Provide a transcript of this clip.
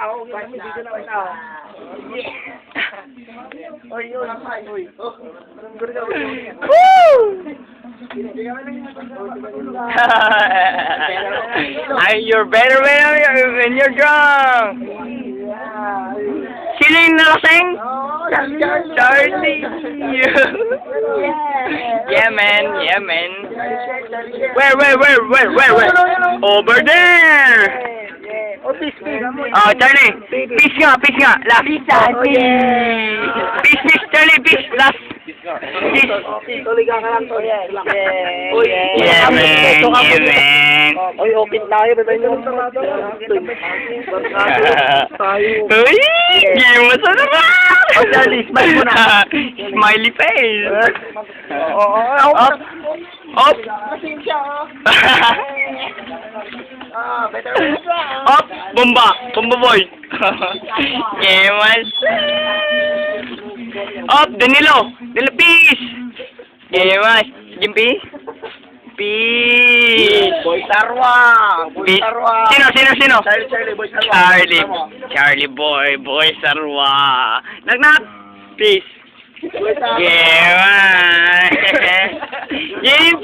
tao. Kami dito naman tao. Oy, oy. Oy. Woo! You're better when you're drunk. Sino yung nalasing? Charlie. Yeah, man. Yeah, man. Where? Over there. Oh, peace. Oh, Charlie. Peace nga. Last. Peace, Charlie. Peace. Last. Peace. Tuloy ka lang to. Yeah, man. Oy, open tayo. Bebe nyo. Uy! Game mo sa naman! Oh, Charlie, smile mo na. Smiley face. Up. Better Up. Bomba boy. Game on. Up. Danilo, peace. Game on. Jimpi. Peace. Boy Sarwa. Peace. Sino? Charlie, Boy Sarwa. Charlie boy Sarwa. Knock. Peace. Boy Sarwa. Yeah, man.